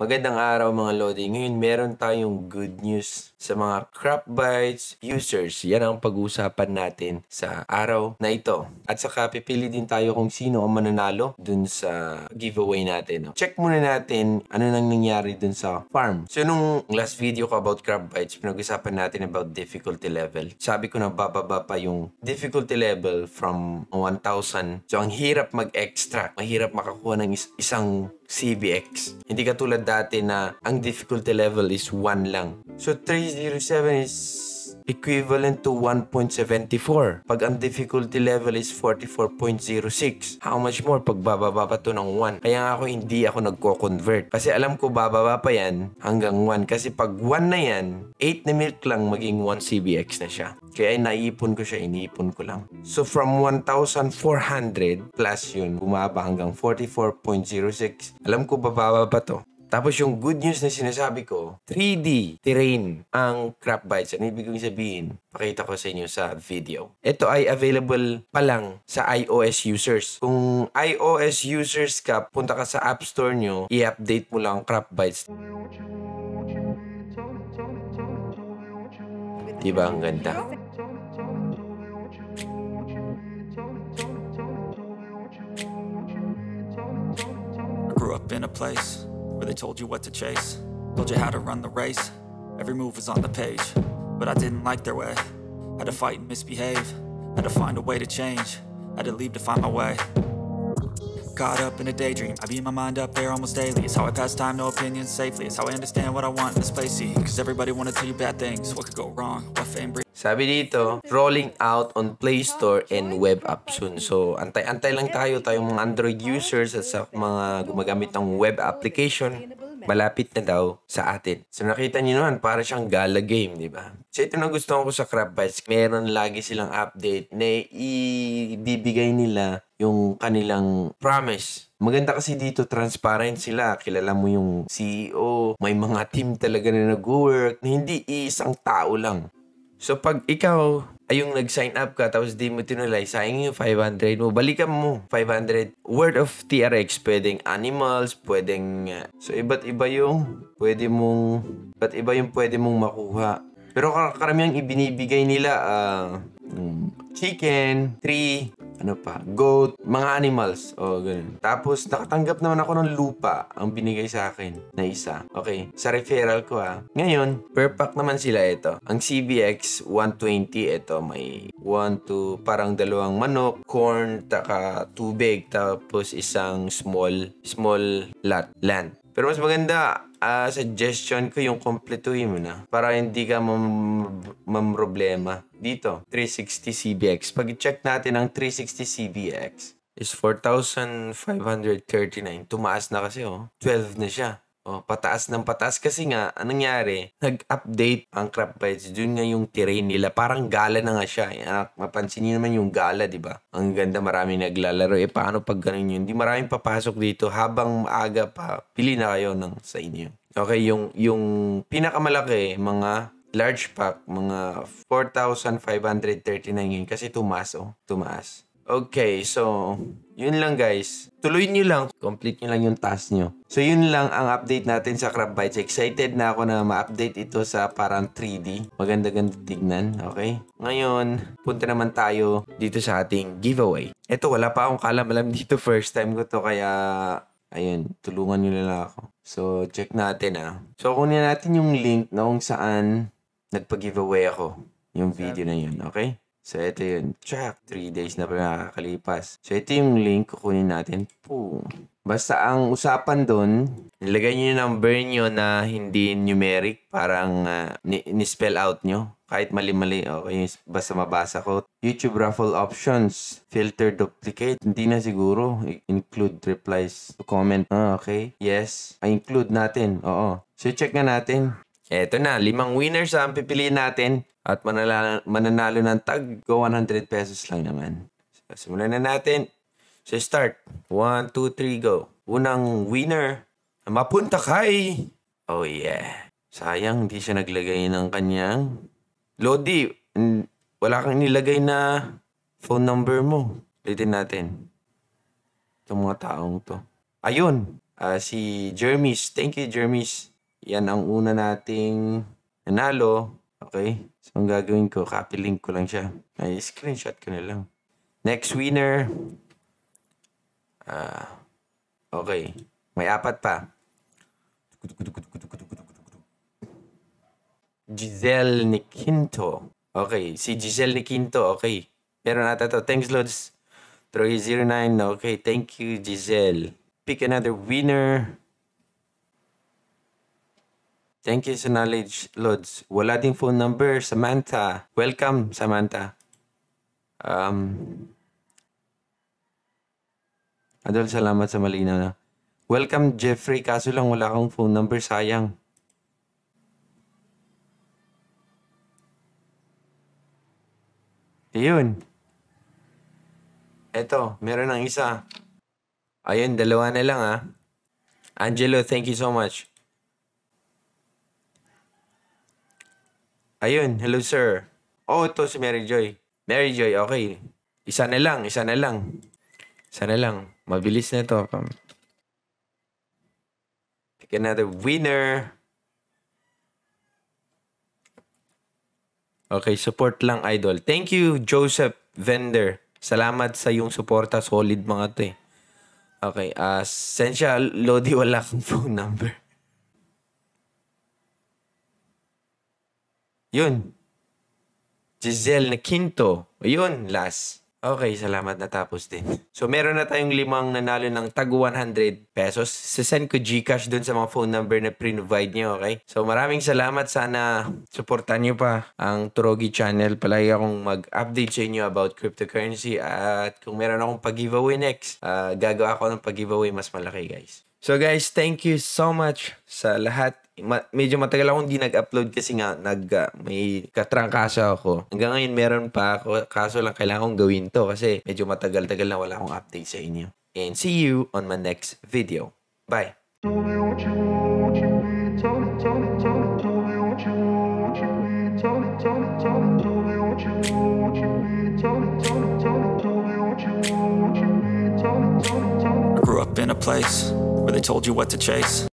Magandang araw mga Lodi. Ngayon meron tayong good news sa mga CrapBytes users. Yan ang pag-uusapan natin sa araw na ito. At saka pipili din tayo kung sino ang mananalo dun sa giveaway natin. Check muna natin ano nang nangyari dun sa farm. So nung last video ko about CrapBytes, pinag-usapan natin about difficulty level. Sabi ko na bababa pa yung difficulty level from 1,000. So ang hirap mag-extract. Mahirap makakuha ng isang CBX. Hindi katulad dati na ang difficulty level is 1 lang. So 307 is equivalent to 1.74. Pag ang difficulty level is 44.06. How much more pag bababa pa to ng 1? Kaya nga hindi ako nagko-convert. Kasi alam ko bababa pa yan hanggang 1. Kasi pag 1 na yan, 8 na milk lang maging 1 CBX na siya. Kaya naiipon ko siya, iniipon ko lang. So from 1,400 plus yun, bumaba hanggang 44.06. Alam ko bababa pa to. Tapos yung good news na sinasabi ko, 3D terrain ang CrapBytes. Ano ibig sabihin? Pakita ko sa inyo sa video. Ito ay available pa lang sa iOS users. Kung iOS users ka, punta ka sa App Store nyo, i-update mo lang CrapBytes. Diba ang ganda? I grew up in a place where they told you what to chase, told you how to run the race. Every move was on the page, but I didn't like their way. Had to fight and misbehave, had to find a way to change, had to leave to find my way. Caught up in a daydream, I beat my mind up there almost daily. It's how I pass time, no opinions safely. It's how I understand what I want in this place. See, cause everybody wanna tell you bad things. What could go wrong? What fame brings? Sabi dito, rolling out on Play Store and web app soon. So, antay-antay lang tayong mga Android users at sa mga gumagamit ng web application. Malapit na daw sa atin. So, nakita niyo naman, para siyang gala game, di ba? So, ito na gusto ko sa CrapBytes. Meron lagi silang update na ibibigay nila yung kanilang promise. Maganda kasi dito, transparent sila. Kilala mo yung CEO. May mga team talaga na nag-work na hindi isang tao lang. So, pag ikaw ay yung nag-sign up ka tapos di mo tinulay, sayang yung 500 mo, balikan mo 500 worth of TRX. Pwedeng animals, pwedeng so iba't iba yung pwede mong makuha. Pero karamihang ibinibigay nila chicken, tree, goat, mga animals. Ganun. Tapos, nakatanggap naman ako ng lupa ang binigay sa akin na isa. Okay, sa referral ko Ngayon, per pack naman sila ito. Ang CBX 120, ito may 1, 2, parang dalawang manok, corn, taka tubig, tapos isang small land. Pero mas maganda, suggestion ko yung kompletuhin mo na para hindi ka mamroblema. Dito, 360 CBX. Pag i-check natin ang 360 CBX is 4,539. Tumaas na kasi 12 na siya. Pataas ng pataas kasi nga, anong nangyari? Nag-update ang CrapBytes. Doon nga yung terrain nila. Parang gala na nga siya. Mapansin niyo naman yung gala, di ba? Ang ganda, maraming naglalaro. Paano pag ganun yun? Hindi maraming papasok dito. Habang maaga pa, pili na kayo sa inyo. Okay, yung pinakamalaki, mga large pack, mga 4,539 yun. Kasi tumaas. Okay, so, yun lang guys. Tuloy nyo lang. Complete nyo lang yung task nyo. So, yun lang ang update natin sa CrapBytes. Excited na ako na ma-update ito sa parang 3D. Maganda-ganda tignan, okay? Ngayon, punta naman tayo dito sa ating giveaway. Ito, wala pa akong kalam-alam dito. First time ko to, kaya ayun, tulungan nyo lang ako. So, check natin So, kunin natin yung link na kung saan nagpa-giveaway ako. Yung video na yun, okay? So, ito yun. Check. 3 days na pa nakakalipas. So, ito yung link. Kukunin natin. Boom. Basta ang usapan doon, nilagay nyo yung number nyo na hindi numeric. Parang ni-spell out nyo. Kahit mali-mali. Okay. Basta mabasa ko. YouTube raffle options. Filter duplicate. Hindi na siguro. Include replies to comment. Okay. Yes. Include natin. Oo. So, check nga natin. Eto na. 5 winners ang pipiliin natin. At mananalo ng tag 100 pesos lang naman. So, simulan na natin. So, start. 1, 2, 3, go. Unang winner. Mapunta kay... Oh, yeah. Sayang, hindi siya naglagay ng kanyang... Lodi, wala kang nilagay na phone number mo. Ulitin natin. Itong mga taong to. Ayun. Si Jermis. Thank you, Jermis. Yan ang una nating nanalo. Okay. So, ang gagawin ko, copy link ko lang siya. Ay, screenshot ko na lang. Next winner. Okay. May 4 pa. Giselle Niquinto. Okay. Si Giselle Niquinto. Okay. Meron nata to. Thanks, Lods. Troy09. Okay. Thank you, Giselle. Pick another winner. Thank you sa knowledge, Lods. Wala ding phone number. Samantha. Welcome, Samantha. Adol, salamat sa malinaw na. Welcome, Jeffrey. Kaso lang wala akong phone number. Sayang. Ayun. Eto, meron ng isa. Ayun, 2 na lang Angelo, thank you so much. Ayun, hello sir. Oh, ito si Mary Joy. Mary Joy, okay. Isa na lang. Mabilis na ito. Pick another winner. Okay, support lang, idol. Thank you, Joseph Vendor. Salamat sa yung suporta. Solid mga to eh. Okay, Sensya, Lodi, wala akong phone number. Yun. Giselle Niquinto. Ayun, last. Okay, salamat, natapos din. So, meron na tayong 5 nanalo ng tag 100 pesos. Sasend ko GCash dun sa mga phone number na pre-provide nyo, okay? So, maraming salamat. Sana supportan nyo pa ang Turogi Channel. Palagi akong mag-update sa inyo about cryptocurrency. At kung meron akong pag-giveaway next, gagawa ako ng pag-giveaway mas malaki, guys. So, guys, thank you so much sa lahat. Medyo matagal akong hindi nag-upload kasi nga may katrangkasa ako. Hanggang ngayon meron pa ako, kaso lang kailangan kong gawin to kasi medyo matagal-tagal na wala akong update sa inyo. And see you on my next video. Bye! I grew up in a place where they told you what to chase.